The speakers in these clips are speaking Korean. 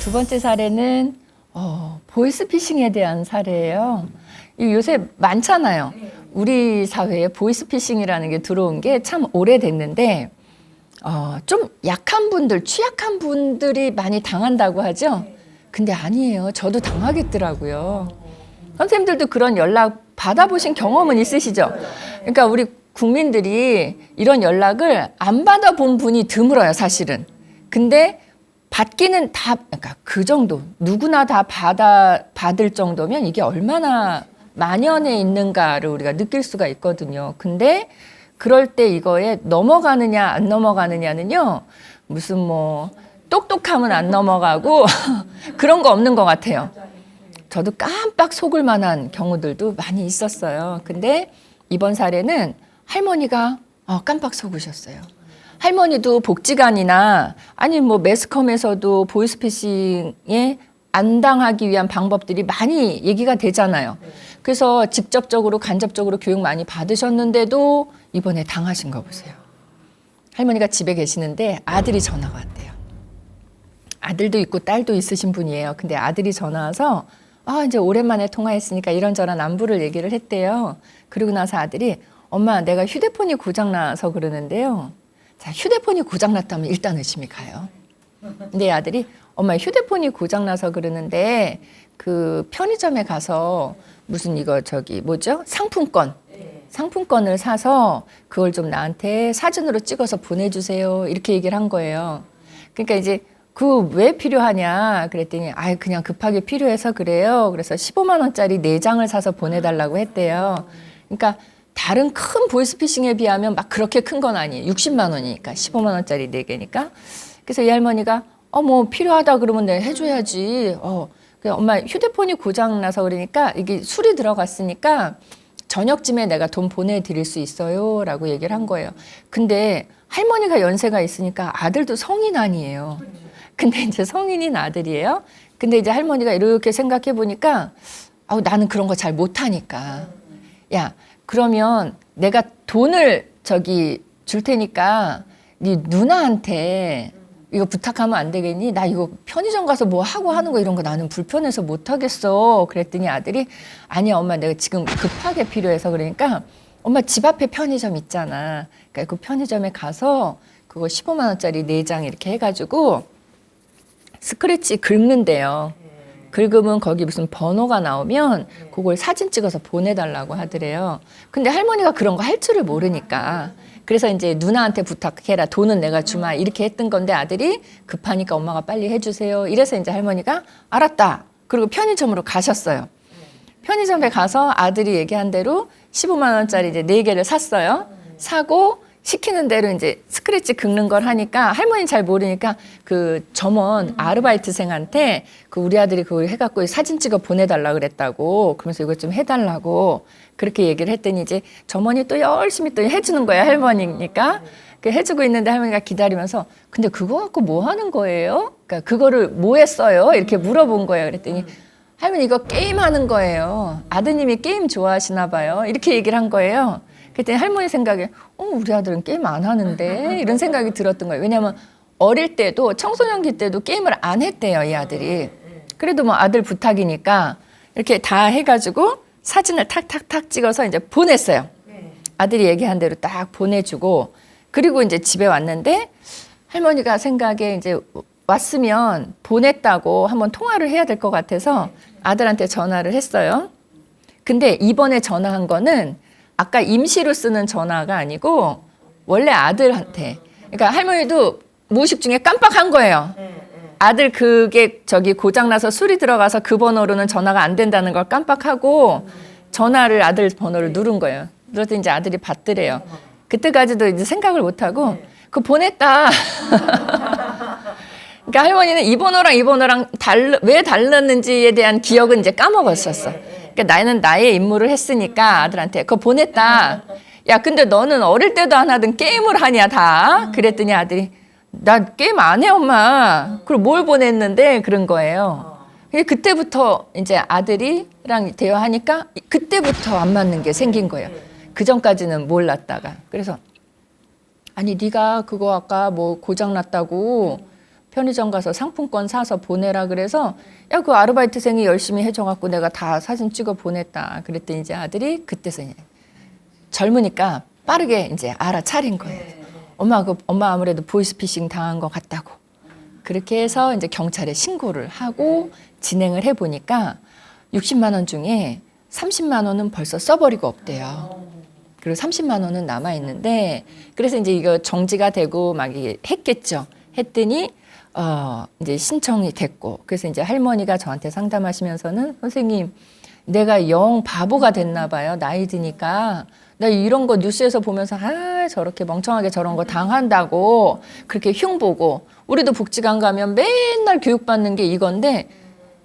두 번째 사례는 보이스피싱에 대한 사례예요. 요새 많잖아요. 우리 사회에 보이스피싱이라는 게 들어온 게 참 오래됐는데 좀 약한 분들, 취약한 분들이 많이 당한다고 하죠. 근데 아니에요. 저도 당하겠더라고요. 선생님들도 그런 연락 받아보신 경험은 있으시죠? 그러니까 우리 국민들이 이런 연락을 안 받아본 분이 드물어요, 사실은. 근데 받기는 다, 그러니까 그 정도, 누구나 다 받을 정도면 이게 얼마나 만연해 있는가를 우리가 느낄 수가 있거든요. 근데 그럴 때 이거에 넘어가느냐 안 넘어가느냐는요, 무슨 뭐 똑똑하면 안 넘어가고 그런 거 없는 것 같아요. 저도 깜빡 속을 만한 경우들도 많이 있었어요. 근데 이번 사례는 할머니가 깜빡 속으셨어요. 할머니도 복지관이나 아니 뭐 매스컴에서도 보이스피싱에 안 당하기 위한 방법들이 많이 얘기가 되잖아요. 그래서 직접적으로 간접적으로 교육 많이 받으셨는데도 이번에 당하신 거 보세요. 할머니가 집에 계시는데 아들이 전화가 왔대요. 아들도 있고 딸도 있으신 분이에요. 근데 아들이 전화 와서 이제 오랜만에 통화했으니까 이런저런 안부를 얘기를 했대요. 그러고 나서 아들이 엄마, 내가 휴대폰이 고장나서 그러는데요. 자, 휴대폰이 고장났다면 일단 의심이 가요. 근데 아들이 엄마, 휴대폰이 고장나서 그러는데 그 편의점에 가서 무슨 이거 뭐죠? 상품권을 사서 그걸 좀 나한테 사진으로 찍어서 보내주세요. 이렇게 얘기를 한 거예요. 그러니까 이제 그 왜 필요하냐 그랬더니 그냥 급하게 필요해서 그래요. 그래서 15만 원짜리 4장을 사서 보내달라고 했대요. 그러니까 다른 큰 보이스피싱에 비하면 막 그렇게 큰 건 아니에요. 60만 원이니까 15만 원짜리 4개니까. 그래서 이 할머니가 뭐 필요하다 그러면 내가 해줘야지. 엄마 휴대폰이 고장나서 그러니까 이게 술이 들어갔으니까 저녁쯤에 내가 돈 보내드릴 수 있어요 라고 얘기를 한 거예요. 근데 할머니가 연세가 있으니까 아들도 성인 아니에요. 근데 이제 성인인 아들이에요. 근데 이제 할머니가 이렇게 생각해 보니까 나는 그런 거 잘 못하니까 야 그러면 내가 돈을 줄 테니까 네 누나한테 이거 부탁하면 안 되겠니? 나 이거 편의점 가서 뭐 하고 하는 거 이런 거 나는 불편해서 못 하겠어. 그랬더니 아들이 아니야 엄마 내가 지금 급하게 필요해서 그러니까 엄마 집 앞에 편의점 있잖아. 그러니까 그 편의점에 가서 그거 15만 원짜리 4장 이렇게 해가지고 스크래치 긁는데요. 긁으면 거기 무슨 번호가 나오면 그걸 사진 찍어서 보내달라고 하더래요. 근데 할머니가 그런 거 할 줄을 모르니까 그래서 이제 누나한테 부탁해라. 돈은 내가 주마. 이렇게 했던 건데 아들이 급하니까 엄마가 빨리 해주세요. 이래서 이제 할머니가 알았다. 그리고 편의점으로 가셨어요. 편의점에 가서 아들이 얘기한 대로 15만 원짜리 이제 4개를 샀어요. 사고 시키는 대로 이제 스크래치 긁는 걸 하니까 할머니는 잘 모르니까 그 점원 아르바이트생한테 그 우리 아들이 그걸 해갖고 사진 찍어 보내달라 그랬다고 그러면서 이거 좀 해달라고 그렇게 얘기를 했더니 이제 점원이 또 열심히 또 해주는 거야 할머니니까 그 해주고 있는데 할머니가 기다리면서 근데 그거 갖고 뭐 하는 거예요? 그러니까 그거를 뭐 했어요? 이렇게 물어본 거예요. 그랬더니 할머니 이거 게임 하는 거예요. 아드님이 게임 좋아하시나 봐요. 이렇게 얘기를 한 거예요. 그때 할머니 생각에 우리 아들은 게임 안 하는데 이런 생각이 들었던 거예요. 왜냐하면 어릴 때도 청소년기 때도 게임을 안 했대요. 이 아들이. 그래도 뭐 아들 부탁이니까 이렇게 다 해가지고 사진을 탁탁탁 찍어서 이제 보냈어요. 아들이 얘기한 대로 딱 보내주고 그리고 이제 집에 왔는데 할머니가 생각에 이제 왔으면 보냈다고 한번 통화를 해야 될 것 같아서 아들한테 전화를 했어요. 근데 이번에 전화한 거는 아까 임시로 쓰는 전화가 아니고 원래 아들한테. 그러니까 할머니도 무의식 중에 깜빡한 거예요. 아들 그게 고장나서 술이 들어가서 그 번호로는 전화가 안 된다는 걸 깜빡하고 전화를 아들 번호를 누른 거예요. 그랬더니 이제 아들이 받더래요. 그때까지도 이제 생각을 못하고 그거 보냈다. 그러니까 할머니는 이 번호랑 왜 달랐는지에 대한 기억은 이제 까먹었었어. 그러니까 나는 나의 임무를 했으니까 아들한테 그거 보냈다. 야, 근데 너는 어릴 때도 안 하던 게임을 하냐 다. 그랬더니 아들이 나 게임 안 해 엄마. 그럼 뭘 보냈는데 그런 거예요. 그때부터 이제 아들이랑 대화하니까 그때부터 안 맞는 게 생긴 거예요. 그 전까지는 몰랐다가. 그래서 아니 네가 그거 아까 뭐 고장 났다고 편의점 가서 상품권 사서 보내라 그래서 야, 그 아르바이트생이 열심히 해줘갖고 내가 다 사진 찍어 보냈다. 그랬더니 이제 아들이 그때서 이제 젊으니까 빠르게 이제 알아차린 거예요. 엄마 아무래도 보이스피싱 당한 것 같다고. 그렇게 해서 이제 경찰에 신고를 하고 진행을 해보니까 60만 원 중에 30만 원은 벌써 써버리고 없대요. 그리고 30만 원은 남아 있는데 그래서 이제 이거 정지가 되고 막 했겠죠. 했더니 이제 신청이 됐고 그래서 이제 할머니가 저한테 상담하시면서는 선생님 내가 영 바보가 됐나 봐요. 나이 드니까 나 이런 거 뉴스에서 보면서 저렇게 멍청하게 저런 거 당한다고 그렇게 흉보고 우리도 복지관 가면 맨날 교육받는 게 이건데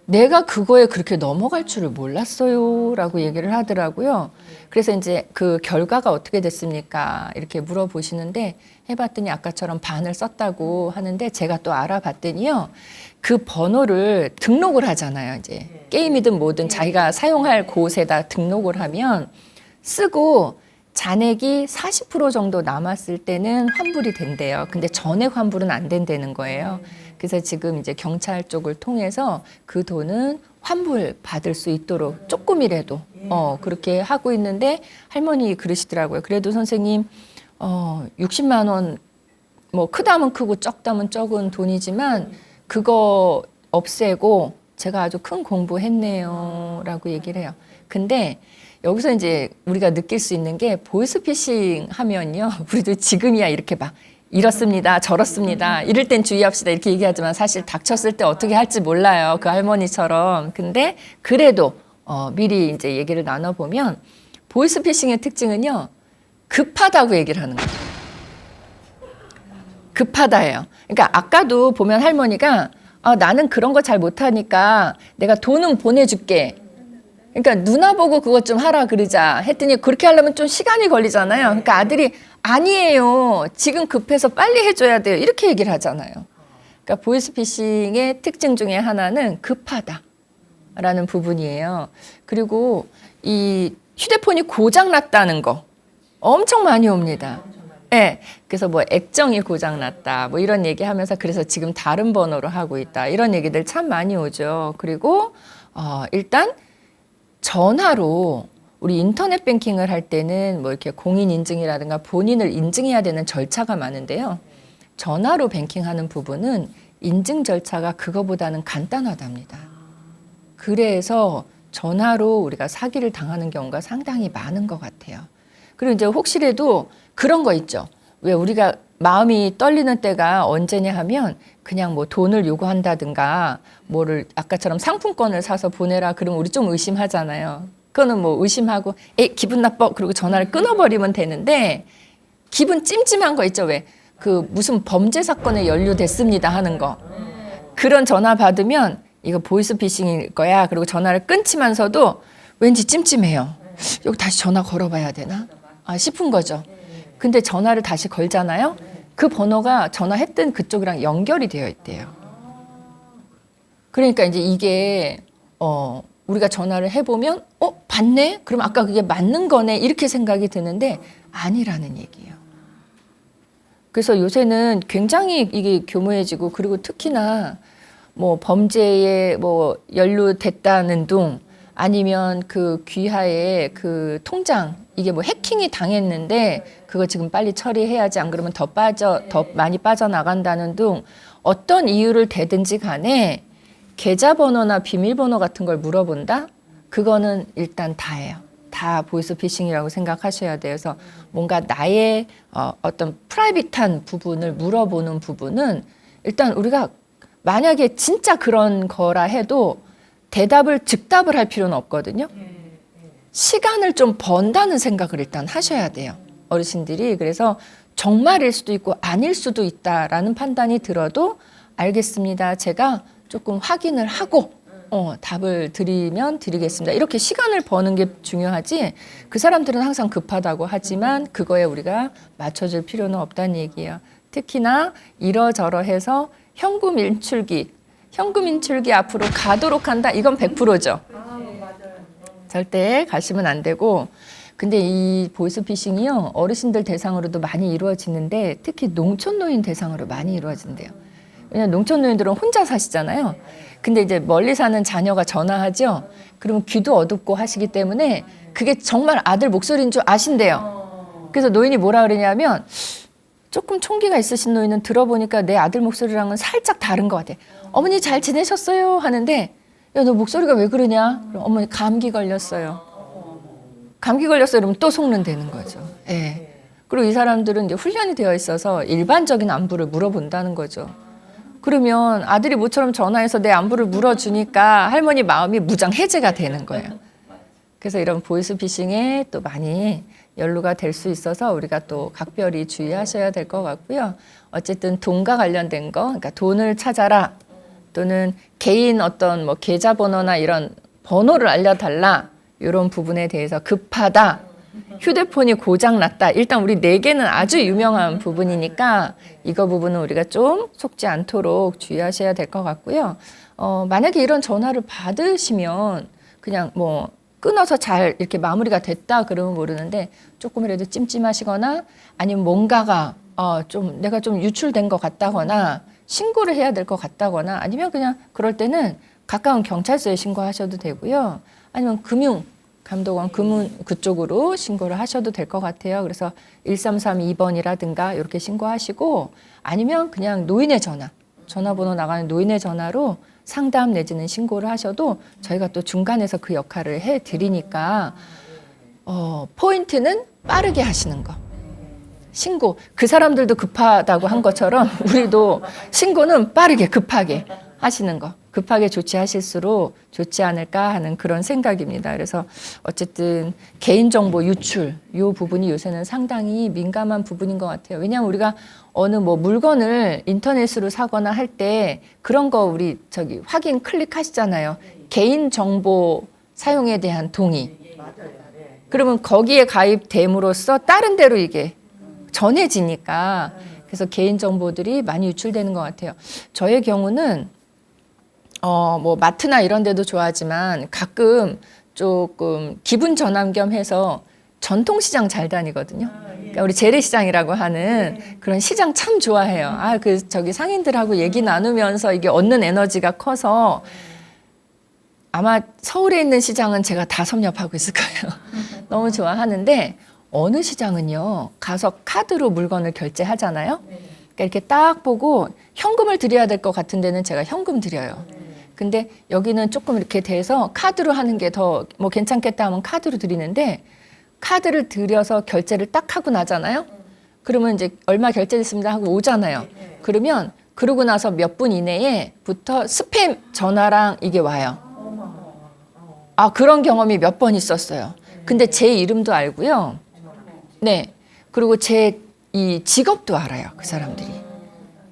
내가 그거에 그렇게 넘어갈 줄을 몰랐어요 라고 얘기를 하더라고요. 그래서 이제 그 결과가 어떻게 됐습니까? 이렇게 물어보시는데 해봤더니 아까처럼 반을 썼다고 하는데 제가 또 알아봤더니요. 그 번호를 등록을 하잖아요. 이제 게임이든 뭐든 자기가 사용할 곳에다 등록을 하면 쓰고 잔액이 40% 정도 남았을 때는 환불이 된대요. 근데 전액 환불은 안 된다는 거예요. 그래서 지금 이제 경찰 쪽을 통해서 그 돈은 환불 받을 수 있도록 조금이라도 그렇게 하고 있는데 할머니 그러시더라고요. 그래도 선생님 60만 원 뭐 크다면 크고 적다면 적은 돈이지만 그거 없애고 제가 아주 큰 공부했네요 라고 얘기를 해요. 근데 여기서 이제 우리가 느낄 수 있는 게 보이스피싱 하면요. 우리도 지금이야 이렇게 막 이렇습니다. 저렇습니다. 이럴 땐 주의합시다. 이렇게 얘기하지만 사실 닥쳤을 때 어떻게 할지 몰라요. 그 할머니처럼. 근데 그래도 미리 이제 얘기를 나눠보면 보이스피싱의 특징은요. 급하다고 얘기를 하는 거예요. 급하다예요. 그러니까 아까도 보면 할머니가 나는 그런 거 잘 못하니까 내가 돈은 보내줄게. 그러니까 누나 보고 그것 좀 하라 그러자 했더니 그렇게 하려면 좀 시간이 걸리잖아요. 그러니까 아들이 아니에요. 지금 급해서 빨리 해줘야 돼요. 이렇게 얘기를 하잖아요. 그러니까 보이스피싱의 특징 중에 하나는 급하다라는 부분이에요. 그리고 이 휴대폰이 고장났다는 거 엄청 많이 옵니다. 네, 그래서 뭐 액정이 고장났다 뭐 이런 얘기하면서 그래서 지금 다른 번호로 하고 있다 이런 얘기들 참 많이 오죠. 그리고 일단 전화로 우리 인터넷 뱅킹을 할 때는 뭐 이렇게 공인 인증이라든가 본인을 인증해야 되는 절차가 많은데요. 전화로 뱅킹하는 부분은 인증 절차가 그거보다는 간단하답니다. 그래서 전화로 우리가 사기를 당하는 경우가 상당히 많은 것 같아요. 그리고 이제 혹시라도 그런 거 있죠. 왜 우리가 마음이 떨리는 때가 언제냐 하면 그냥 뭐 돈을 요구한다든가 뭐를 아까처럼 상품권을 사서 보내라 그러면 우리 좀 의심하잖아요. 그거는 뭐 의심하고 기분 나빠 그리고 전화를 끊어버리면 되는데 기분 찜찜한 거 있죠. 왜 그 무슨 범죄 사건에 연루됐습니다 하는 거 그런 전화 받으면 이거 보이스피싱일 거야. 그리고 전화를 끊지면서도 왠지 찜찜해요. 여기 다시 전화 걸어봐야 되나 싶은 거죠. 근데 전화를 다시 걸잖아요. 그 번호가 전화했던 그쪽이랑 연결이 되어 있대요. 그러니까 이제 이게 우리가 전화를 해보면 받네? 그럼 아까 그게 맞는 거네? 이렇게 생각이 드는데 아니라는 얘기예요. 그래서 요새는 굉장히 이게 교모해지고 그리고 특히나 뭐 범죄에 뭐 연루됐다는 둥 아니면 그 귀하의 그 통장 이게 뭐 해킹이 당했는데 그거 지금 빨리 처리해야지 안 그러면 더 많이 빠져나간다는 둥 어떤 이유를 대든지 간에 계좌번호나 비밀번호 같은 걸 물어본다? 그거는 일단 다예요. 다 보이스피싱이라고 생각하셔야 돼요. 그래서 뭔가 나의 어떤 프라이빗한 부분을 물어보는 부분은 일단 우리가 만약에 진짜 그런 거라 해도 즉답을 할 필요는 없거든요. 시간을 좀 번다는 생각을 일단 하셔야 돼요. 어르신들이. 그래서 정말일 수도 있고 아닐 수도 있다라는 판단이 들어도 알겠습니다. 제가 조금 확인을 하고 답을 드리겠습니다. 이렇게 시간을 버는 게 중요하지 그 사람들은 항상 급하다고 하지만 그거에 우리가 맞춰줄 필요는 없다는 얘기예요. 특히나 이러저러해서 현금 인출기 앞으로 가도록 한다. 이건 100%죠. 절대 가시면 안 되고 근데 이 보이스피싱이요. 어르신들 대상으로도 많이 이루어지는데 특히 농촌 노인 대상으로 많이 이루어진대요. 왜냐면 농촌 노인들은 혼자 사시잖아요. 근데 이제 멀리 사는 자녀가 전화하죠. 그러면 귀도 어둡고 하시기 때문에 그게 정말 아들 목소리인 줄 아신대요. 그래서 노인이 뭐라 그러냐면 조금 총기가 있으신 노인은 들어보니까 내 아들 목소리랑은 살짝 다른 것 같아. 어머니 잘 지내셨어요? 하는데 야, 너 목소리가 왜 그러냐? 그럼 어머니 감기 걸렸어요. 감기 걸렸어요. 그러면 또 속는다는 거죠. 예. 그리고 이 사람들은 이제 훈련이 되어 있어서 일반적인 안부를 물어본다는 거죠. 그러면 아들이 모처럼 전화해서 내 안부를 물어주니까 할머니 마음이 무장 해제가 되는 거예요. 그래서 이런 보이스피싱에 또 많이 연루가 될 수 있어서 우리가 또 각별히 주의하셔야 될 것 같고요. 어쨌든 돈과 관련된 거, 그러니까 돈을 찾아라 또는 개인 어떤 뭐 계좌번호나 이런 번호를 알려달라 이런 부분에 대해서 급하다. 휴대폰이 고장났다. 일단 우리 네 개는 아주 유명한 부분이니까 이거 부분은 우리가 좀 속지 않도록 주의하셔야 될 것 같고요. 만약에 이런 전화를 받으시면 그냥 뭐 끊어서 잘 이렇게 마무리가 됐다 그러면 모르는데 조금이라도 찜찜하시거나 아니면 뭔가가 좀 내가 좀 유출된 것 같다거나 신고를 해야 될 것 같다거나 아니면 그냥 그럴 때는 가까운 경찰서에 신고하셔도 되고요. 아니면 감독원 그쪽으로 신고를 하셔도 될 것 같아요. 그래서 1332번이라든가 이렇게 신고하시고 아니면 그냥 노인의 전화번호 나가는 노인의 전화로 상담 내지는 신고를 하셔도 저희가 또 중간에서 그 역할을 해드리니까 포인트는 빠르게 하시는 거. 신고. 그 사람들도 급하다고 한 것처럼 우리도 신고는 빠르게 급하게 하시는 거. 급하게 조치하실수록 좋지 않을까 하는 그런 생각입니다. 그래서 어쨌든 개인정보 유출 이 부분이 요새는 상당히 민감한 부분인 것 같아요. 왜냐하면 우리가 어느 뭐 물건을 인터넷으로 사거나 할 때 그런 거 우리 확인 클릭하시잖아요. 개인정보 사용에 대한 동의. 그러면 거기에 가입됨으로써 다른 데로 이게 전해지니까 그래서 개인정보들이 많이 유출되는 것 같아요. 저의 경우는 뭐 마트나 이런 데도 좋아하지만 가끔 조금 기분 전환 겸 해서 전통시장 잘 다니거든요. 그러니까 우리 재래시장이라고 하는 그런 시장 참 좋아해요. 상인들하고 얘기 나누면서 이게 얻는 에너지가 커서 아마 서울에 있는 시장은 제가 다 섭렵하고 있을 거예요. 너무 좋아하는데 어느 시장은요, 가서 카드로 물건을 결제하잖아요. 그러니까 이렇게 딱 보고 현금을 드려야 될 것 같은 데는 제가 현금 드려요. 근데 여기는 조금 이렇게 돼서 카드로 하는 게 더 뭐 괜찮겠다 하면 카드로 드리는데 카드를 들여서 결제를 딱 하고 나잖아요. 그러면 이제 얼마 결제됐습니다 하고 오잖아요. 그러면 그러고 나서 몇 분 이내에부터 스팸 전화랑 이게 와요. 그런 경험이 몇 번 있었어요. 근데 제 이름도 알고요. 네. 그리고 제 이 직업도 알아요. 그 사람들이.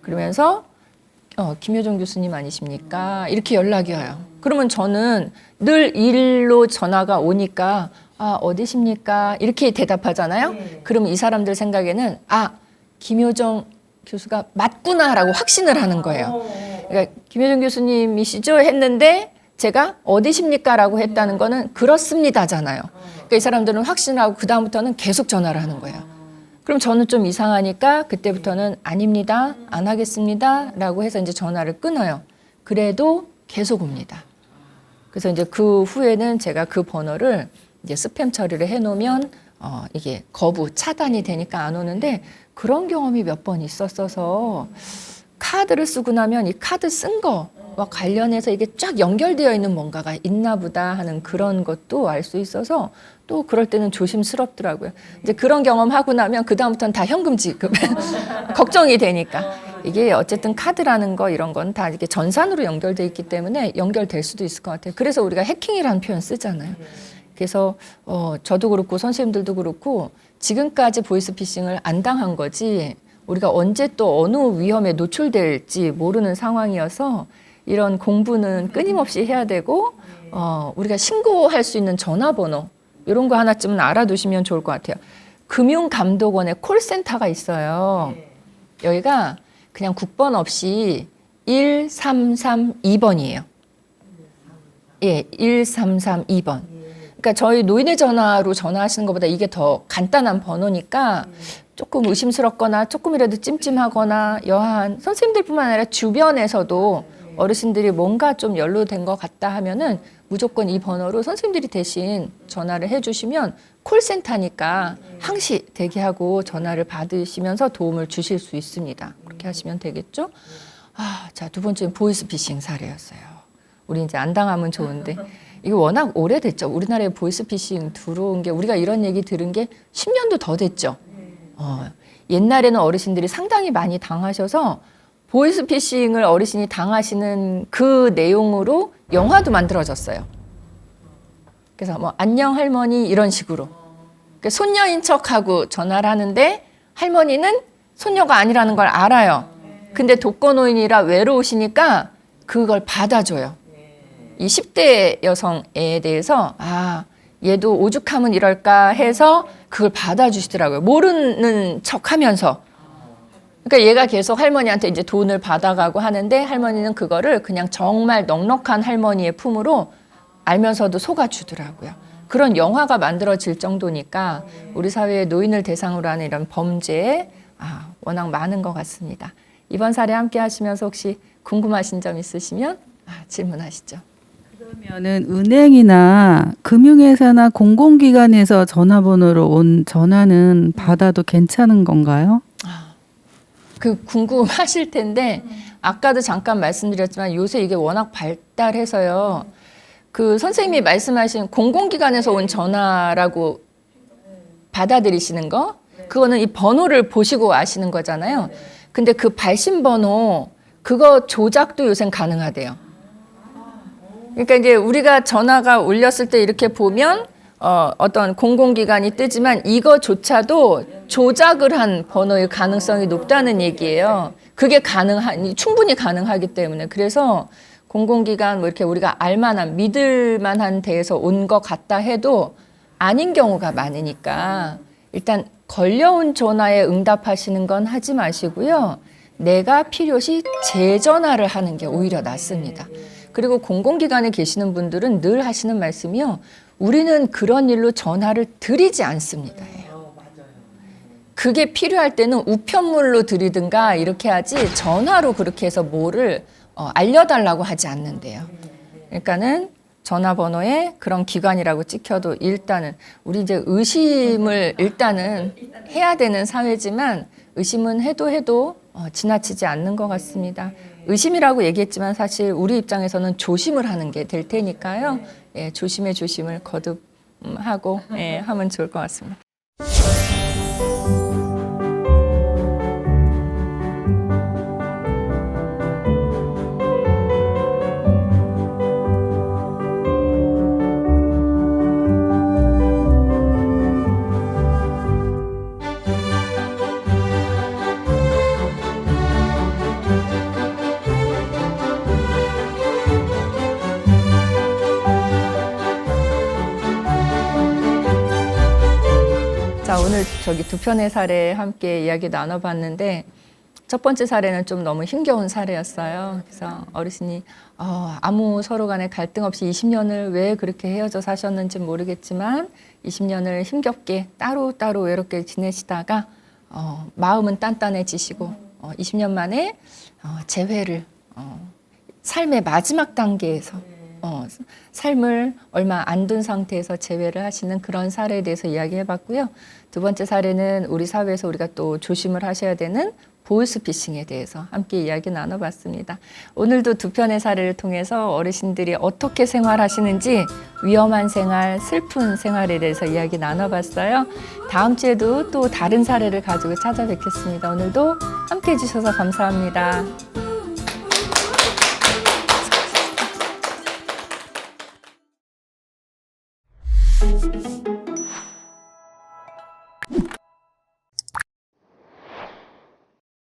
그러면서 김효정 교수님 아니십니까? 이렇게 연락이 와요. 그러면 저는 늘 일로 전화가 오니까 어디십니까? 이렇게 대답하잖아요. 그러면 이 사람들 생각에는 김효정 교수가 맞구나라고 확신을 하는 거예요. 그러니까 김효정 교수님이시죠? 했는데 제가 어디십니까? 라고 했다는 거는 그렇습니다잖아요. 그러니까 이 사람들은 확신하고 그다음부터는 계속 전화를 하는 거예요. 그럼 저는 좀 이상하니까 그때부터는 아닙니다. 안 하겠습니다. 라고 해서 이제 전화를 끊어요. 그래도 계속 옵니다. 그래서 이제 그 후에는 제가 그 번호를 이제 스팸 처리를 해놓으면 이게 차단이 되니까 안 오는데 그런 경험이 몇 번 있었어서 카드를 쓰고 나면 이 카드 쓴 거와 관련해서 이게 쫙 연결되어 있는 뭔가가 있나 보다 하는 그런 것도 알 수 있어서 또 그럴 때는 조심스럽더라고요. 이제 그런 경험하고 나면 그다음부터는 다 현금 지급 걱정이 되니까 이게 어쨌든 카드라는 거 이런 건 다 이렇게 전산으로 연결돼 있기 때문에 연결될 수도 있을 것 같아요. 그래서 우리가 해킹이라는 표현 쓰잖아요. 그래서 저도 그렇고 선생님들도 그렇고 지금까지 보이스피싱을 안 당한 거지 우리가 언제 또 어느 위험에 노출될지 모르는 상황이어서 이런 공부는 끊임없이 해야 되고 우리가 신고할 수 있는 전화번호 이런 거 하나쯤은 알아두시면 좋을 것 같아요. 금융감독원의 콜센터가 있어요. 여기가 그냥 국번 없이 1332번이에요. 예, 1332번. 그러니까 저희 노인의 전화로 전화하시는 것보다 이게 더 간단한 번호니까 조금 의심스럽거나 조금이라도 찜찜하거나 여한 선생님들뿐만 아니라 주변에서도 어르신들이 뭔가 좀 연루된 것 같다 하면은 무조건 이 번호로 선생님들이 대신 전화를 해주시면 콜센터니까 항시 대기하고 전화를 받으시면서 도움을 주실 수 있습니다. 그렇게 하시면 되겠죠? 자, 두 번째는 보이스피싱 사례였어요. 우리 이제 안 당하면 좋은데 이게 워낙 오래됐죠. 우리나라에 보이스피싱 들어온 게 우리가 이런 얘기 들은 게 10년도 더 됐죠. 옛날에는 어르신들이 상당히 많이 당하셔서 보이스피싱을 어르신이 당하시는 그 내용으로 영화도 만들어졌어요. 그래서 뭐 안녕 할머니 이런 식으로 그러니까 손녀인 척하고 전화를 하는데 할머니는 손녀가 아니라는 걸 알아요. 근데 독거노인이라 외로우시니까 그걸 받아줘요. 이 10대 여성에 대해서 얘도 오죽하면 이럴까 해서 그걸 받아주시더라고요. 모르는 척하면서. 그러니까 얘가 계속 할머니한테 이제 돈을 받아가고 하는데 할머니는 그거를 그냥 정말 넉넉한 할머니의 품으로 알면서도 속아주더라고요. 그런 영화가 만들어질 정도니까 우리 사회의 노인을 대상으로 하는 이런 범죄에 워낙 많은 것 같습니다. 이번 사례 함께 하시면서 혹시 궁금하신 점 있으시면 질문하시죠. 그러면은 은행이나 금융회사나 공공기관에서 전화번호로 온 전화는 받아도 괜찮은 건가요? 그 궁금하실 텐데 아까도 잠깐 말씀드렸지만 요새 이게 워낙 발달해서요. 그 선생님이 말씀하신 공공기관에서 온 전화라고 받아들이시는 거 그거는 이 번호를 보시고 아시는 거잖아요. 근데 그 발신번호 그거 조작도 요새는 가능하대요. 그러니까 이제 우리가 전화가 울렸을 때 이렇게 보면 어떤 공공기관이 뜨지만 이거조차도 조작을 한 번호의 가능성이 높다는 얘기예요. 그게 충분히 가능하기 때문에. 그래서 공공기관 뭐 이렇게 우리가 알만한 믿을만한 데에서 온 것 같다 해도 아닌 경우가 많으니까 일단 걸려온 전화에 응답하시는 건 하지 마시고요. 내가 필요시 재전화를 하는 게 오히려 낫습니다. 그리고 공공기관에 계시는 분들은 늘 하시는 말씀이요. 우리는 그런 일로 전화를 드리지 않습니다. 그게 필요할 때는 우편물로 드리든가 이렇게 하지 전화로 그렇게 해서 뭐를 알려달라고 하지 않는데요. 그러니까는 전화번호에 그런 기관이라고 찍혀도 일단은 우리 이제 의심을 일단은 해야 되는 사회지만 의심은 해도 지나치지 않는 것 같습니다. 의심이라고 얘기했지만 사실 우리 입장에서는 조심을 하는 게 될 테니까요. 조심의 조심을 거듭하고 하면 좋을 것 같습니다. 자, 오늘 두 편의 사례 함께 이야기 나눠봤는데 첫 번째 사례는 좀 너무 힘겨운 사례였어요. 그래서 어르신이 아무 서로 간에 갈등 없이 20년을 왜 그렇게 헤어져 사셨는지 모르겠지만 20년을 힘겹게 따로 외롭게 지내시다가 마음은 단단해지시고 20년 만에 재회를 삶의 마지막 단계에서 삶을 얼마 안 둔 상태에서 재회를 하시는 그런 사례에 대해서 이야기해봤고요. 두 번째 사례는 우리 사회에서 우리가 또 조심을 하셔야 되는 보이스피싱에 대해서 함께 이야기 나눠봤습니다. 오늘도 두 편의 사례를 통해서 어르신들이 어떻게 생활하시는지 위험한 생활, 슬픈 생활에 대해서 이야기 나눠봤어요. 다음 주에도 또 다른 사례를 가지고 찾아뵙겠습니다. 오늘도 함께 해주셔서 감사합니다.